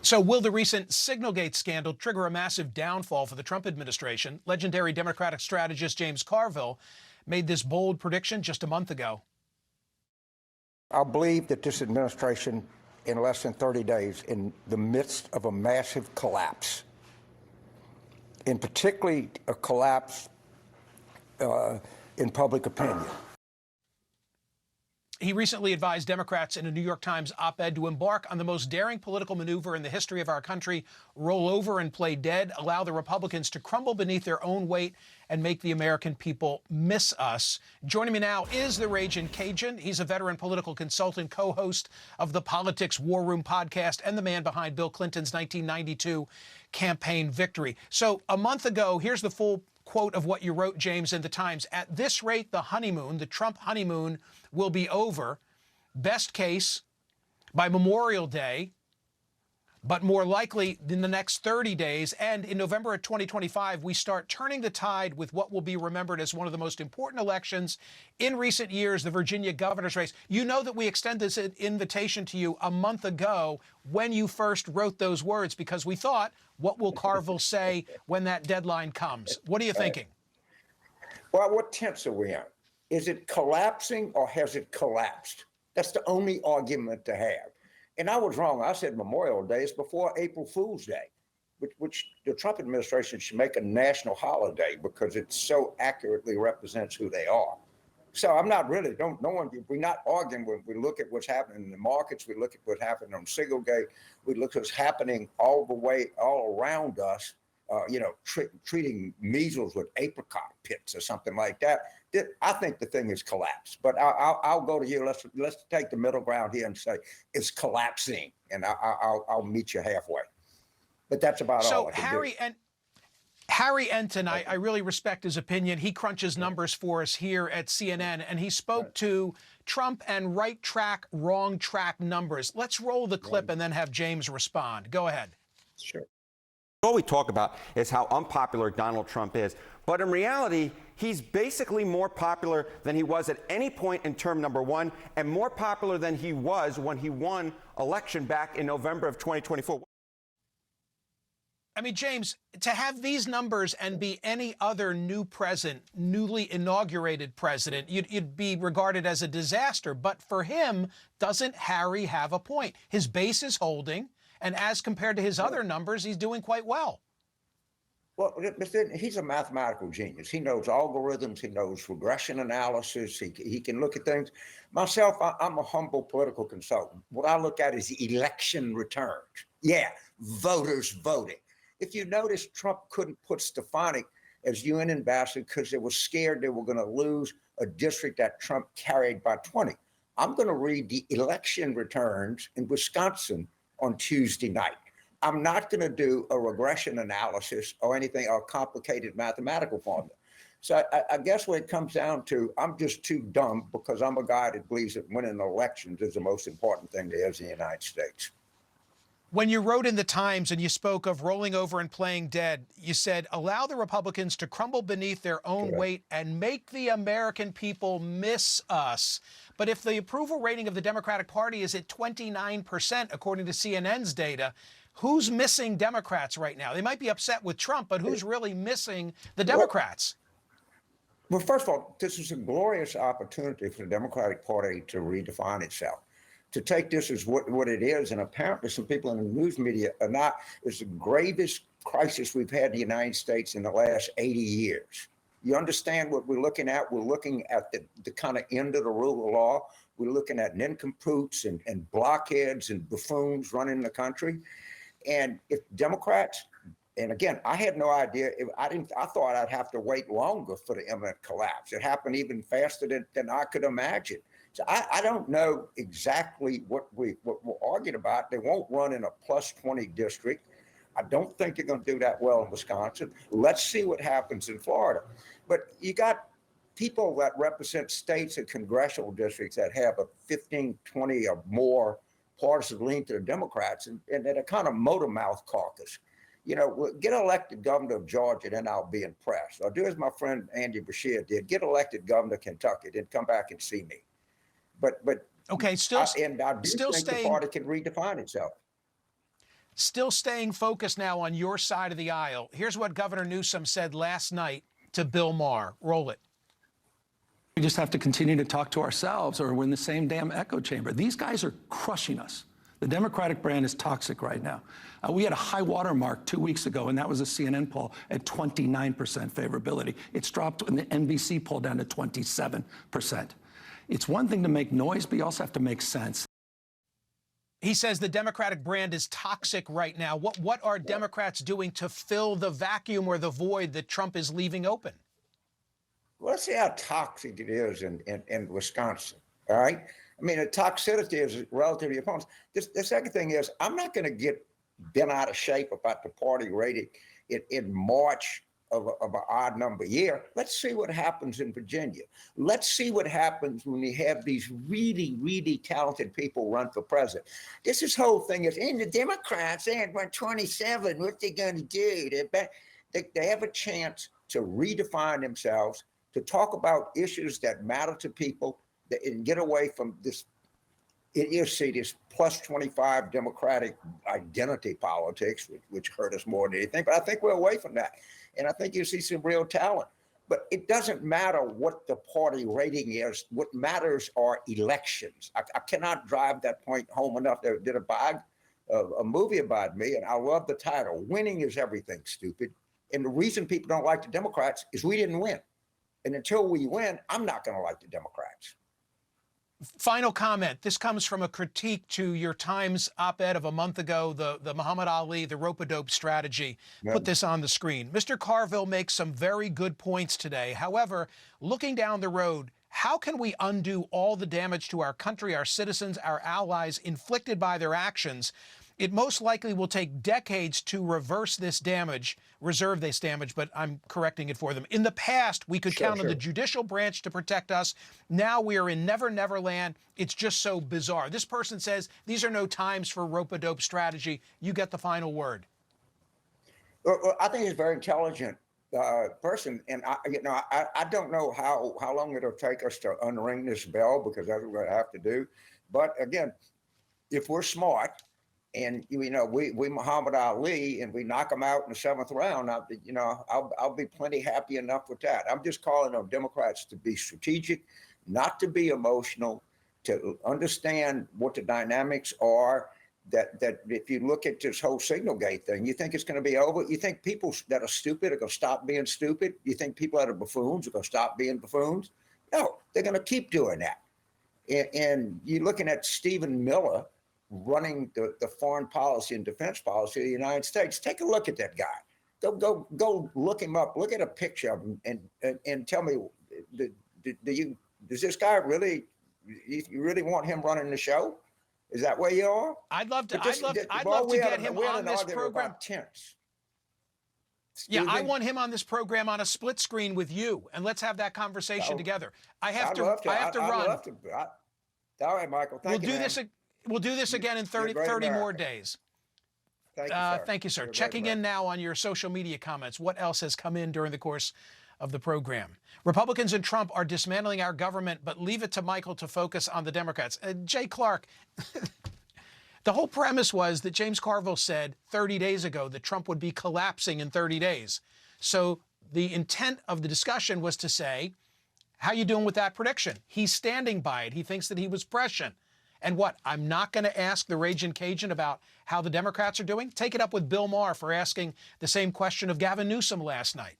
So will the recent Signalgate scandal trigger a massive downfall for the Trump administration? Legendary Democratic strategist James Carville made this bold prediction just a month ago. I believe that this administration, in less than 30 days, in the midst of a massive collapse, in particularly a collapse in public opinion. He recently advised Democrats in a New York Times op-ed to embark on the most daring political maneuver in the history of our country: roll over and play dead, allow the Republicans to crumble beneath their own weight, and make the American people miss us. Joining me now is the Ragin' Cajun. He's a veteran political consultant, co-host of the Politics War Room podcast, and the man behind Bill Clinton's 1992 campaign victory. So a month ago, here's the full quote of what you wrote, James, in the Times. At this rate, the honeymoon, the Trump honeymoon, will be over. Best case by Memorial Day, but more likely in the next 30 days. And in November of 2025, we start turning the tide with what will be remembered as one of the most important elections in recent years, the Virginia governor's race. You know that we extended this invitation to you a month ago when you first wrote those words, because we thought, what will Carville say when that deadline comes? What are you thinking? Well, what tense are we in? Is it collapsing or has it collapsed? That's the only argument to have. And I was wrong. I said Memorial Day is before April Fool's Day, which the Trump administration should make a national holiday because it so accurately represents who they are. So I'm not really, we're not arguing when we look at what's happening in the markets. We look at what's happening on Signalgate. We look at what's happening all around us, treating measles with apricot pits or something like that. I think the thing is collapsed, but I'll go to you. Let's take the middle ground here and say it's collapsing, and I'll meet you halfway. But that's about all I can do. Harry Enton, I really respect his opinion. He crunches numbers for us here at CNN, and he spoke to Trump and right track, wrong track numbers. Let's roll the clip and then have James respond. Go ahead. Sure. All we talk about is how unpopular Donald Trump is. But in reality, he's basically more popular than he was at any point in term number one, and more popular than he was when he won election back in November of 2024. I mean, James, to have these numbers and be any other newly inaugurated president, you'd be regarded as a disaster. But for him, doesn't Harry have a point? His base is holding, and as compared to his other numbers, he's doing quite well. Well, he's a mathematical genius. He knows algorithms. He knows regression analysis. He can look at things. Myself, I'm a humble political consultant. What I look at is election returns. Yeah, voters voting. If you notice, Trump couldn't put Stefanik as UN ambassador because they were scared they were going to lose a district that Trump carried by 20. I'm going to read the election returns in Wisconsin on Tuesday night. I'm not going to do a regression analysis or anything or a complicated mathematical formula. So I guess what it comes down to, I'm just too dumb because I'm a guy that believes that winning elections is the most important thing there is in the United States. When you wrote in the Times and you spoke of rolling over and playing dead, you said, allow the Republicans to crumble beneath their own weight and make the American people miss us. But if the approval rating of the Democratic Party is at 29%, according to CNN's data, who's missing Democrats right now? They might be upset with Trump, but who's really missing the Democrats? Well, first of all, this is a glorious opportunity for the Democratic Party to redefine itself, to take this as what it is. And apparently some people in the news media are not. It's the gravest crisis we've had in the United States in the last 80 years. You understand what we're looking at? We're looking at the kind of end of the rule of law. We're looking at nincompoops and blockheads and buffoons running the country. And if Democrats, and again, I had no idea. I thought I'd have to wait longer for the imminent collapse. It happened even faster than I could imagine. So I don't know exactly what we're arguing about. They won't run in a plus 20 district. I don't think they're going to do that well in Wisconsin. Let's see what happens in Florida. But you got people that represent states and congressional districts that have a 15, 20 or more partisan lean to the Democrats, and they're a kind of motor mouth caucus. You know, get elected governor of Georgia, then I'll be impressed. Or do as my friend Andy Beshear did, get elected governor of Kentucky, then come back and see me. But okay, I do think the party can redefine itself. Still staying focused now on your side of the aisle. Here's what Governor Newsom said last night to Bill Maher. Roll it. We just have to continue to talk to ourselves, or we're in the same damn echo chamber. These guys are crushing us. The Democratic brand is toxic right now. We had a high water mark 2 weeks ago, and that was a CNN poll at 29% favorability. It's dropped in the NBC poll down to 27%. It's one thing to make noise, but you also have to make sense. He says the Democratic brand is toxic right now. What are Democrats doing to fill the vacuum or the void that Trump is leaving open? Well, let's see how toxic it is in Wisconsin. All right. I mean, the toxicity is relative to your opponents. The second thing is, I'm not going to get bent out of shape about the party rating in March of an odd number year. Let's see what happens in Virginia. Let's see what happens when you have these really, really talented people run for president. This whole thing is, and the Democrats, they had 27. What they going to do? They have a chance to redefine themselves, to talk about issues that matter to people, and get away from this idiocy, plus 25 Democratic identity politics, which hurt us more than anything. But I think we're away from that. And I think you see some real talent. But it doesn't matter what the party rating is. What matters are elections. I cannot drive that point home enough. There did a movie about me, and I love the title. Winning is everything, stupid. And the reason people don't like the Democrats is we didn't win. And until we win, I'm not going to like the Democrats. Final comment. This comes from a critique to your Times op-ed of a month ago, the Muhammad Ali, the rope-a-dope strategy. Yep. Put this on the screen. Mr. Carville makes some very good points today. However, looking down the road, how can we undo all the damage to our country, our citizens, our allies inflicted by their actions? It most likely will take decades to reverse this damage, reserve this damage, but I'm correcting it for them. In the past, we could count on the judicial branch to protect us. Now we are in Never Never Land. It's just so bizarre. This person says these are no times for rope-a-dope strategy. You get the final word. Well, I think he's a very intelligent person, and I don't know how long it'll take us to unring this bell, because that's what I have to do. But again, if we're smart, and we Muhammad Ali, and we knock him out in the 7th round, I'll be plenty happy enough with that. I'm just calling on Democrats to be strategic, not to be emotional, to understand what the dynamics are. That if you look at this whole Signalgate thing, you think it's going to be over? You think people that are stupid are going to stop being stupid? You think people that are buffoons are going to stop being buffoons? No, they're going to keep doing that. And you're looking at Stephen Miller running the foreign policy and defense policy of the United States. Take a look at that guy. Go look him up. Look at a picture of him and tell me, does this guy really, you really want him running the show? Is that where you are? I'd love to get him on this program. Yeah, I want him on this program on a split screen with you, and let's have that conversation together. I have to run. All right, Michael. We'll do this again in 30 more days. Thank you, sir. Checking in now on your social media comments. What else has come in during the course of the program? Republicans and Trump are dismantling our government, but leave it to Michael to focus on the Democrats. Jay Clark, the whole premise was that James Carville said 30 days ago that Trump would be collapsing in 30 days. So the intent of the discussion was to say, how you doing with that prediction? He's standing by it. He thinks that he was prescient. And what? I'm not going to ask the Ragin' Cajun about how the Democrats are doing? Take it up with Bill Maher for asking the same question of Gavin Newsom last night.